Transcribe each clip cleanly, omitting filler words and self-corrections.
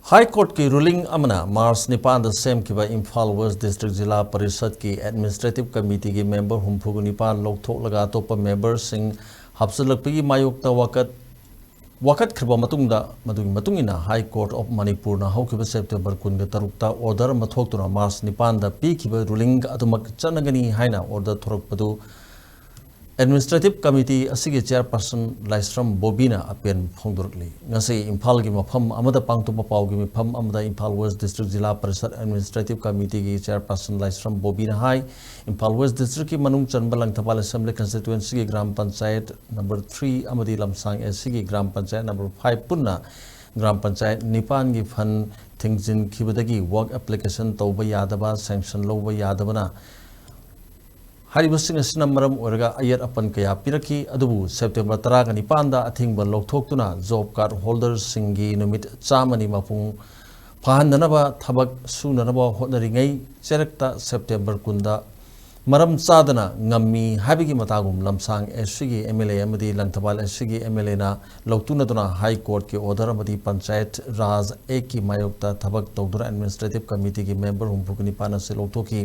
high court की ruling अमना मार्च निपान same की Imphal west district जिला परिषद की एडमिनिस्ट्रेटिव कमिटी की मेंबर हुंफुगु निपान लौथोलगा अतोप मेंबर सिंह हापसलकपगी मायोक्ता वाकत खरबा मतुंगिना हाई कोर्ट ऑफ मणिपुर हौखिबा सेप्टेम्बर 23 ऑर्डर मथोक्तुना मार्च निपान पीखिबा रूलिंग अदुमक चनगनी हाइना ऑर्डर थोरकपदु एडमिनिस्ट्रेटिव कमिटी असिगे चेयरपर्सन लाइस्रम बोबीना अपेन फोंदोरकली ngasi इम्फाल की मफम अमदा पांगतोपा पाउगी मफम अमदा इम्फाल वेस्ट डिस्ट्रिक्ट जिला परिषद एडमिनिस्ट्रेटिव कमिटी की चेयरपर्सन लाइस्रम बोबीना हाई इम्फाल वेस्ट डिस्ट्रिक्ट की मनुंग चनबा लंगथपाल असेंबली कंस्टिट्यूएंसी की ग्राम पंचायत नंबर 3 अमदी लमसांग एसी की ग्राम पंचायत नंबर 5 पुन्ना ग्राम पंचायत निपान की फन थिंगजिन खिबदगी वर्क एप्लीकेशन तौबा यादबा सैंक्शन लौबा यादबना मरम अयर अपन कया पिरकी सेप्टेम्बर 19 अथिंग लौथोक्तुना जॉब कार्ड होल्डर सिंगी नुमित चामनी मपुंग फहननब थबक सुननब होनरिंगै चेरक्ता सेप्टेम्बर 10 मरम चादना ngami habigi matagum lamsang SCG MLA amadi langthapal SCG MLA na lौतुनदुना हाई कोर्ट के ऑर्डर अमदी पंचायत राज एक की मायोक्ता थबक तौदुना एडमिनिस्ट्रेटिव कमिटी की मेंबर हुंफुगनिपान से लौथोकी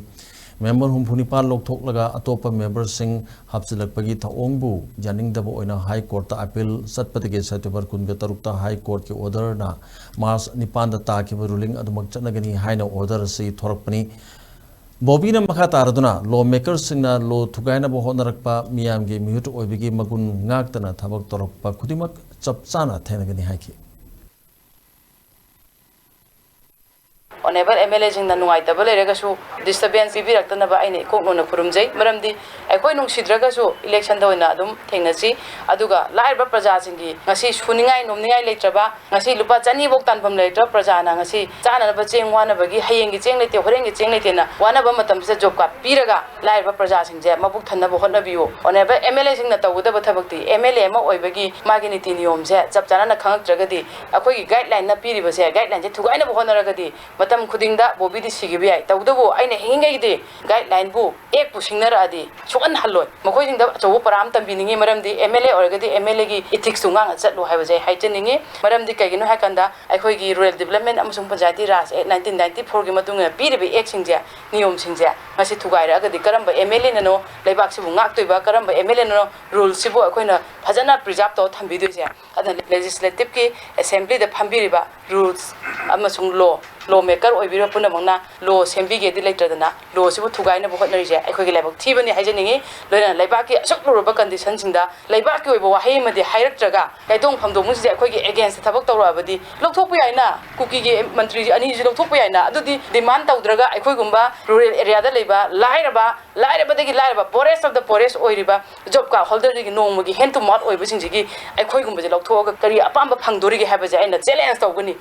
मेंबर हुंफुनिपाल लौथोकलगा अतोप मेंबर सिंह हापसिलकपगी थाओंगबु यानिंगदब ओइना हाई कोर्ट अपील सत्पतिगे सेप्टेम्बर 23 हाई कोर्ट के ऑर्डर ना मार्च 9 ताकिब रूलिंग अदुमक चनगनी हाइना ऑर्डर से थोरकपनी बोबीना मखा तारदुना लॉ मेकर सिंगना लॉ थुगाइनब होनरकपा मियामगी मिहुत ओइबिगी मगुन ngakतना थबक तोरकपा खुदिमक चपचाना थेनगनी हाइकी ऑनेबल एमएलए जिंगना नुंगाइतबा लेरगसु डिस्टर्बेंस बिबिरक्तनबा आइने कोकनोना खुरुमजै मरमदि अखोय नुंसिद्रगसु इलेक्शन द ओइना अदुम थेंगनसी अदुगा लाइरबा प्रजा जिंगी ngasi सुनिंगाय नोमनिंगाय लेत्रबा ngasi लुपा चनी बोक तानफम लेत्र प्रजाना ngasi चाननबा चेंग वानबगी हयेंगी चेंग लेते होरेंगी चेंग लेतेना वानबा मतमसे जॉब कार्ड पिरगा लाइरबा प्रजा सिंजे मबुक थनबा होनबियो ऑनेबल एमएलए जिंगना तवदबा थबक्ति एमएलए मा ओइबगी मागी नीति नियम से चप चाना खंगत्रगदी अखोयगी गाइडलाइन ना पिरिबसे गाइडलाइन से थुगाइना होनरगदी मतम खुदिंगदा बोबीदी सिगिबि आइ तवदबो आइने हिंगैगदी गाइडलाइन बु एक पुसिंगनरादी सुअन हल्लोय मखोयजिंगदा अचौ पराम तंबिनिंगी मरमदी एमएलए ओरगदी एमएलए की इथिक्स तुंगांग चटलो हाइबजे हाइचनिंगी मरमदी कैगिनो हाकंदा अखोयगी रूरल डेवलपमेंट अमसुंग पंचायती राज एक्ट 1994 की मतुंग पिरिबि एक सिंजे नियम सिंजे ngasi थुगाइरागदी करम एमएलए ननो लेबाक सिबु ngaktoiba करम एमएलए ननो रूल सिबु अखोयना फजना प्रिजर्व तो थंबिदुजे अदन लेजिस्लेटिव की असेंबली द फंबिरिबा रूल्स अमसुंग लॉ मेकर ओइबिरो पुनमंगना लॉ सेंबिगेदि लेत्रदना लॉ सिबु थुगाइना बहनरिजे अखोयगी लेबाक थीबनि हाइजनिंगी लोयना लेबाक की असुकलुरबा कंडीशन सिंदा लेबाक की ओइबो वाहे मदि हाइरक्त्रगा काइदोंग फमदोमुसिजे अखोयगी अगेंस्ट थबक तौराबदि लौथोकपु याइना कुकी की मंत्री अनि जि लौथोकपु याइना अदुदि डिमांड तौद्रगा अखोयगुंबा रूरल एरिया दा लेबा लाइरबदगी लाइरबा पोरेस्ट ऑफ द पोरेस्ट ओइरिबा जॉब कार्ड होल्डर दिगी नोंमगी हेंड टू माउथ ओइबसिंजिगी अखोयगुंबजे लौथोगा करी अपांबा फंगदोरिगे हाबजे आइना चैलेंज तौगनी